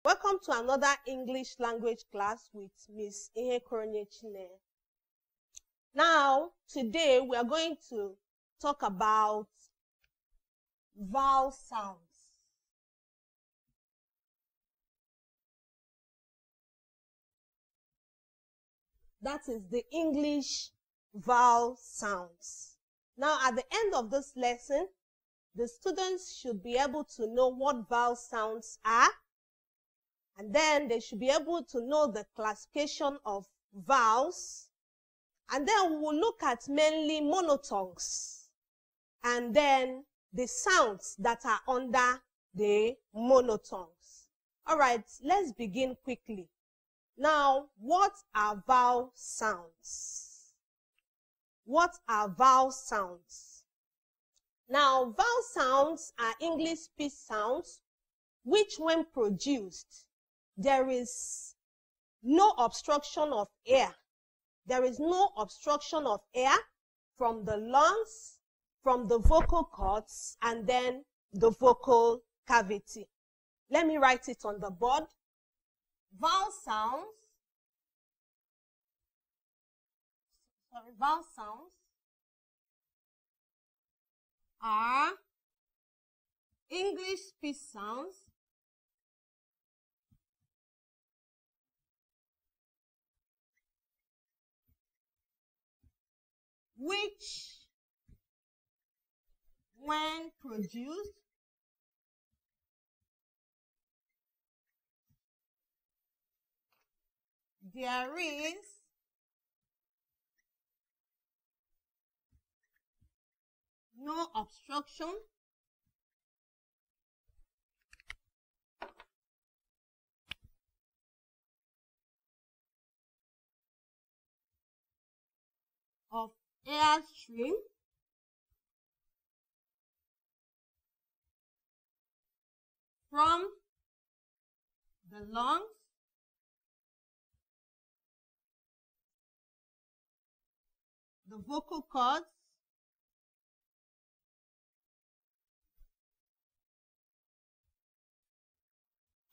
Welcome to another English language class with Miss Chinenye. Now, today we are going to talk about vowel sounds. That is the English vowel sounds. Now, at the end of this lesson, the students should be able to know what vowel sounds are, and then they should be able to know the classification of vowels. And then we will look at mainly monotongues, and then the sounds that are under the monotongues. All right, let's begin quickly. Now, what are vowel sounds? What are vowel sounds? Now, vowel sounds are English speech sounds which, when produced, there is no obstruction of air. There is no obstruction of air from the lungs, from the vocal cords, and then the vocal cavity. Let me write it on the board. Vowel sounds are English speech sounds which, when produced, there is no obstruction of airstream from the lungs, the vocal cords,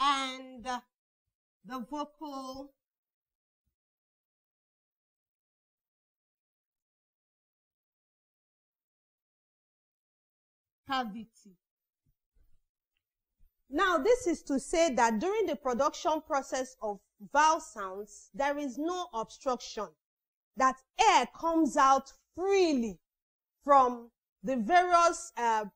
and the vocal cavity. Now, this is to say that during the production process of vowel sounds, there is no obstruction, that air comes out freely from the various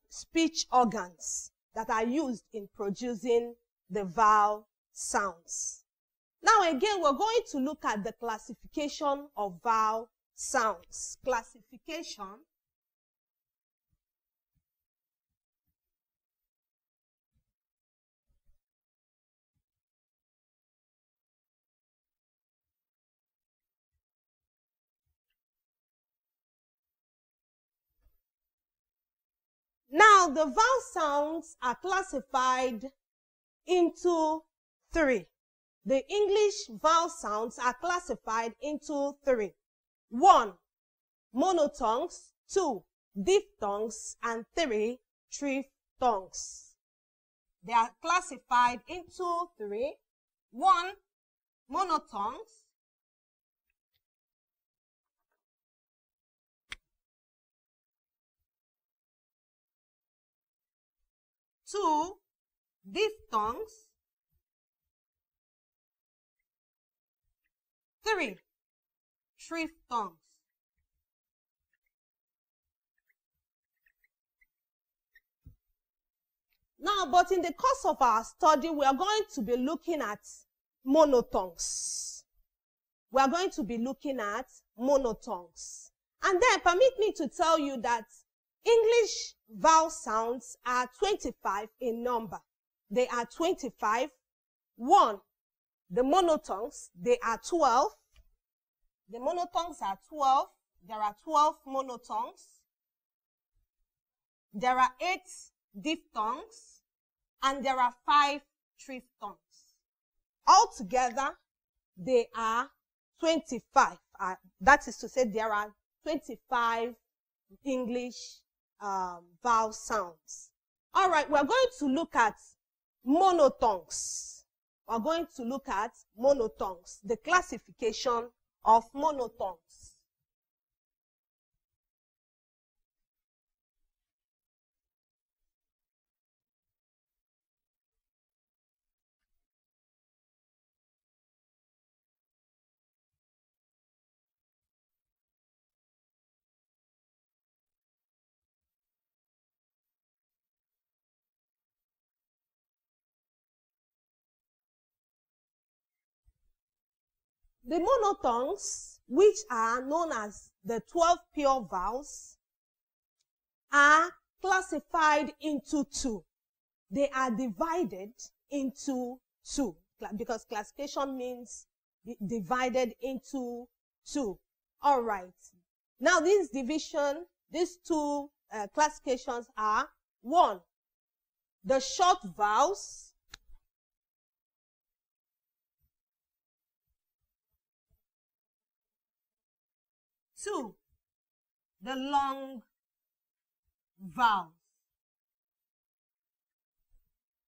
speech organs that are used in producing the vowel sounds. Now, again, we're going to look at the classification of vowel sounds. Classification. Now, the vowel sounds are classified into three. The English vowel sounds are classified into three. 1, monotongues. 2, diphthongs. And 3, triphthongs. They are classified into three. 1, monotongues. 2, diphthongs. 3, triphthongs. Now, but in the course of our study, we are going to be looking at monotongues. We are going to be looking at monotongues. And then permit me to tell you that English vowel sounds are 25 in number. They are 25. 1, the monotongues, they are 12. The monotongues are 12. There are 12 monotongues. There are 8 diphthongs, and there are 5 triphthongs. Altogether, they are 25. That is to say, there are 25 English vowel sounds. All right, we're going to look at monotongues. we're going to look at monotongues, the classification of monotongues. The monotongues, which are known as the 12 pure vowels, are classified into two. They are divided into two, because classification means divided into two. All right. Now, this division, these two classifications are: one, the short vowels; two, the long vowels.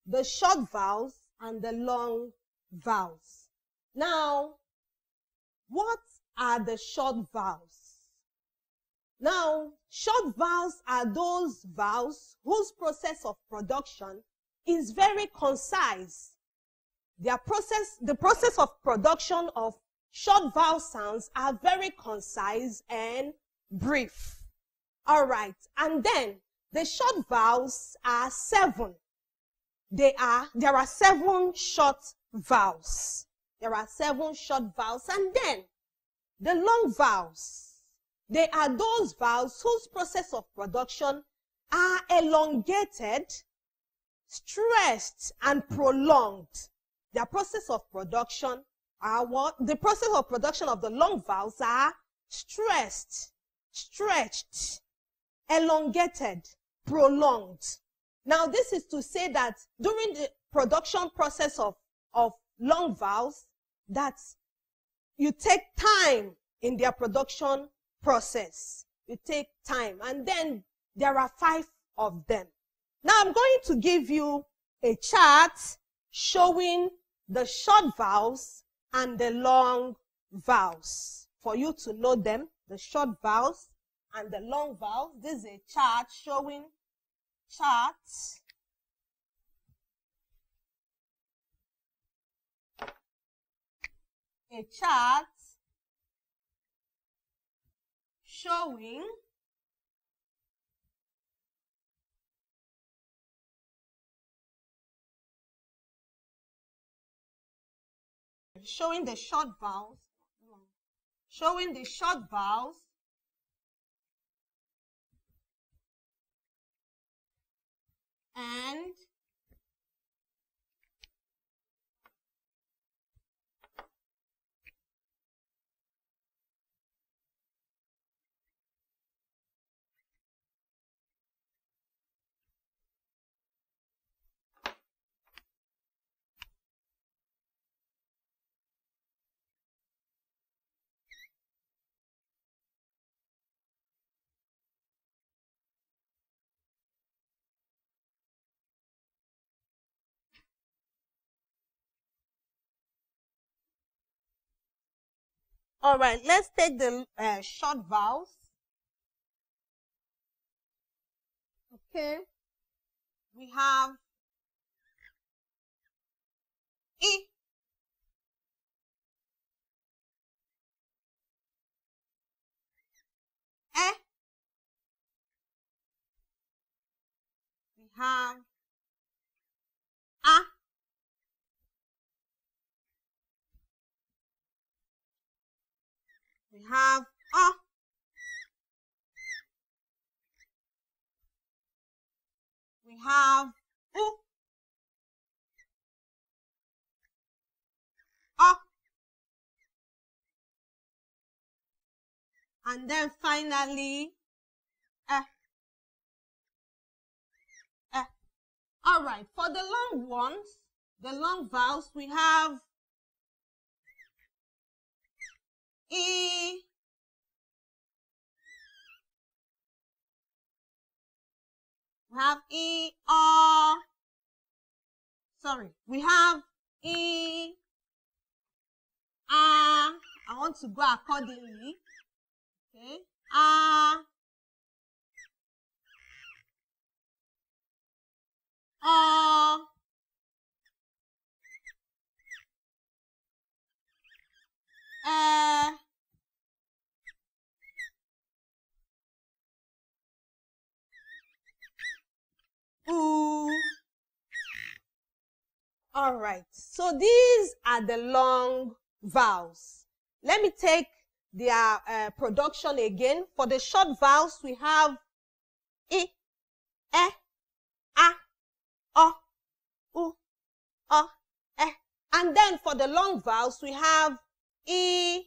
The short vowels and the long vowels. Now, what are the short vowels? Now, short vowels are those vowels whose process of production is very concise. The process of production of short vowel sounds are very concise and brief. All right. And then the short vowels are 7. There are 7 short vowels. There are 7 short vowels. And then the long vowels, they are those vowels whose process of production are elongated, stressed, and prolonged. Their process of production are what? The process of production of the long vowels are stressed, stretched, elongated, prolonged. Now, this is to say that during the production process of long vowels, that you take time in their production process. You take time. And then there are 5 of them. Now, I'm going to give you a chart showing the short vowels and the long vowels for you to know them, the short vowels and the long vowels. This is a chart showing showing the short vowels, and all right, let's take the short vowels. Okay. We have I, E. We have A. We have O. We have U. O. And then finally, E. E. All right, for the long ones, the long vowels, we have E. We have E, O. Sorry, we have E, A. I want to go accordingly. Okay. A, O, E, U. All right. So these are the long vowels. Let me take their production again. For the short vowels, we have I, E, A, O, U, O, E. And then for the long vowels, we have I,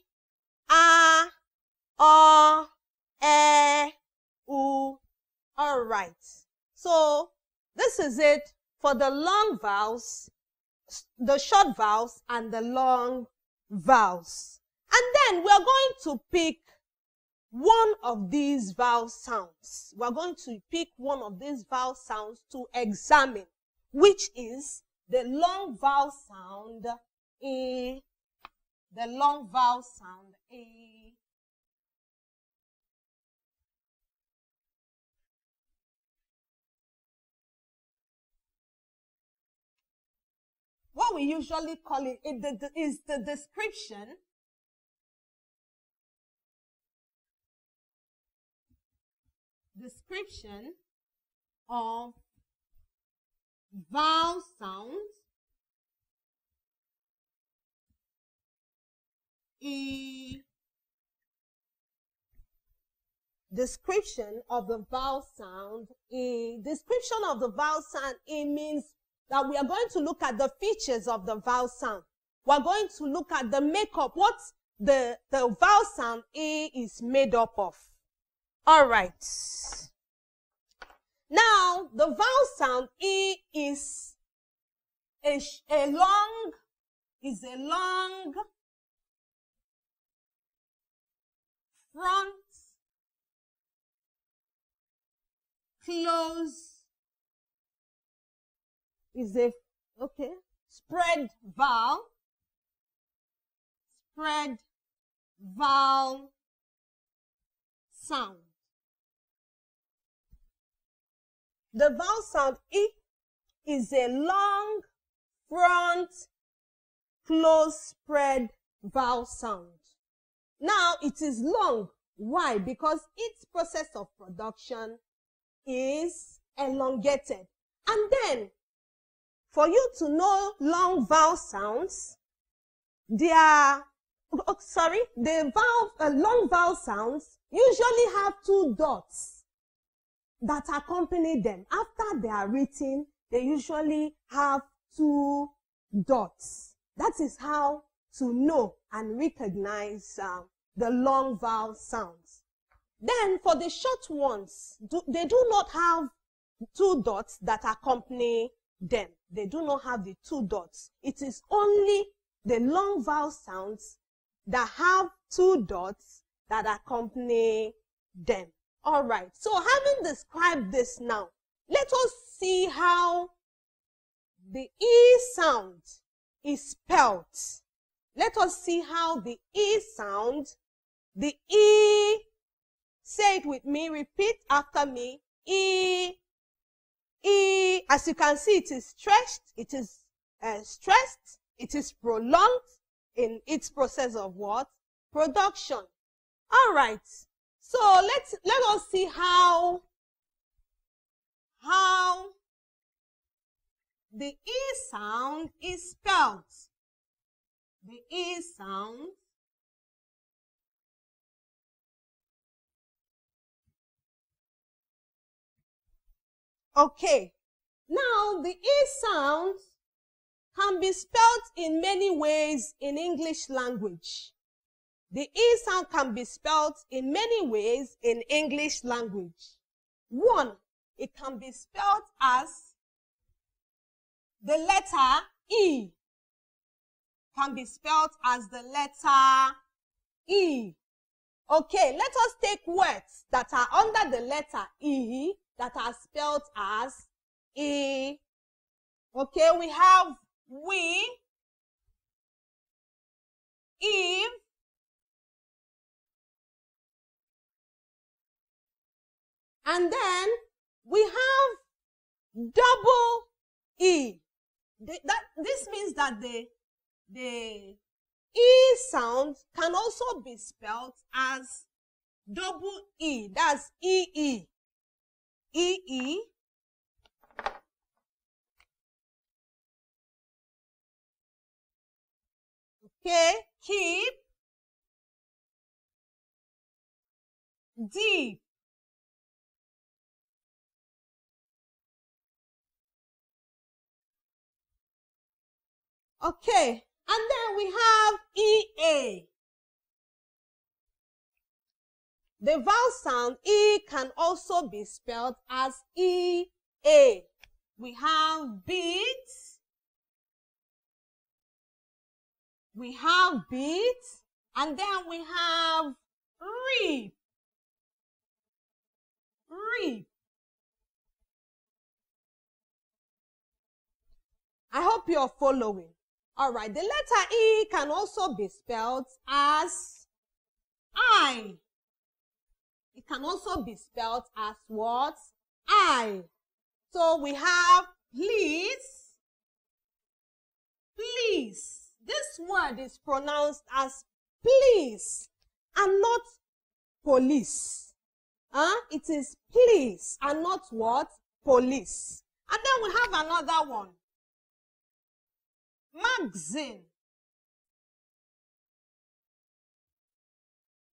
A, O, E, U. All right. So this is it for the long vowels, the short vowels, and the long vowels. And then we're going to pick one of these vowel sounds. We're going to pick one of these vowel sounds to examine, which is the long vowel sound E. The long vowel sound E. What we usually call it is the description of vowel sounds E. Description of the vowel sound E. Description of the vowel sound E means that we are going to look at the features of the vowel sound. We're going to look at the makeup, what the vowel sound E is made up of. All right. Now, the vowel sound E is a long front close spread vowel sound. The vowel sound E is a long front close spread vowel sound. Now it is long. Why? Because its process of production is elongated. And then, for you to know long vowel sounds, the long vowel sounds usually have two dots that accompany them. After they are written, they usually have two dots. That is how to know and recognize the long vowel sounds. Then for the short ones, they do not have two dots that accompany them. They do not have the two dots. It is only the long vowel sounds that have two dots that accompany them. All right. So having described this now, let us see how the E sound is spelled. Let us see how the E sound, the E, say it with me, repeat after me, E, E. As you can see, it is stretched, it is stressed, it is prolonged in its process of what? Production. All right. So let us see how the E sound is spelled. The E sound okay. Now the E sound can be spelled in many ways in English language. The E sound can be spelled in many ways in English language. One, it can be spelled as the letter E. Can be spelled as the letter E. Okay, let us take words that are under the letter E that are spelled as E. Okay, we have we, Eve. And then we have double E. This means that the E sound can also be spelled as double E. That's E-E. E-E. Okay, keep. Deep. Okay, and then we have EA. The vowel sound E can also be spelled as EA. We have beat. We have beat. And then we have reap. Reap. I hope you're following. All right, the letter E can also be spelled as I. It can also be spelled as what? I. So we have please. Please. This word is pronounced as please and not police. It is please and not what? Police. And then we have another one. Magazine.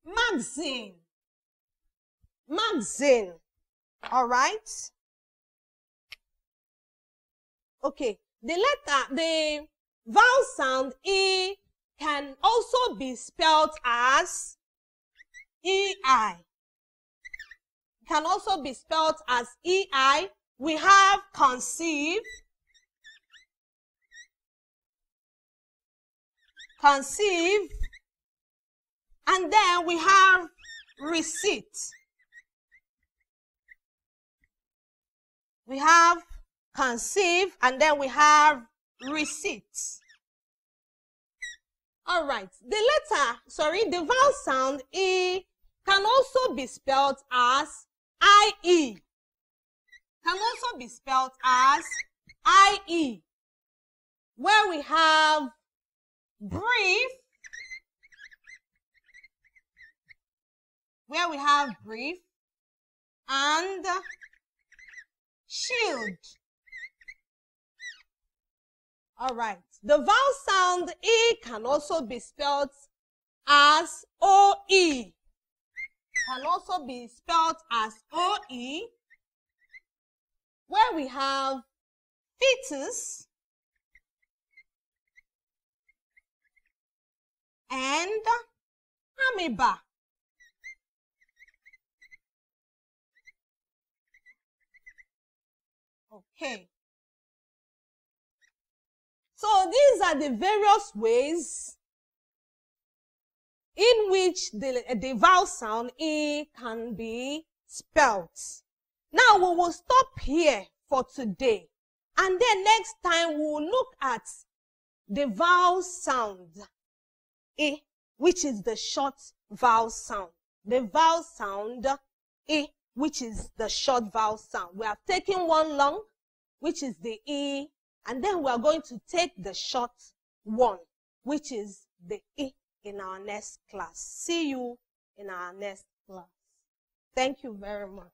Magazine. Magazine. All right. Okay. The vowel sound E can also be spelled as EI. It can also be spelled as EI. We have conceive. Conceive. And then we have receipt. We have conceive, and then we have receipt. All right. The vowel sound E can also be spelled as IE. Can also be spelled as IE. Where we have brief. Where we have brief and shield. All right. The vowel sound E can also be spelled as OE. Can also be spelled as OE. Where we have fetus and amoeba. Okay. So these are the various ways in which the vowel sound E can be spelled. Now we will stop here for today. And then next time we will look at the vowel sound E, which is the short vowel sound. The vowel sound E, which is the short vowel sound. We have taken one long, which is the E, and then we are going to take the short one, which is the E, in our next class. See you in our next class. Thank you very much.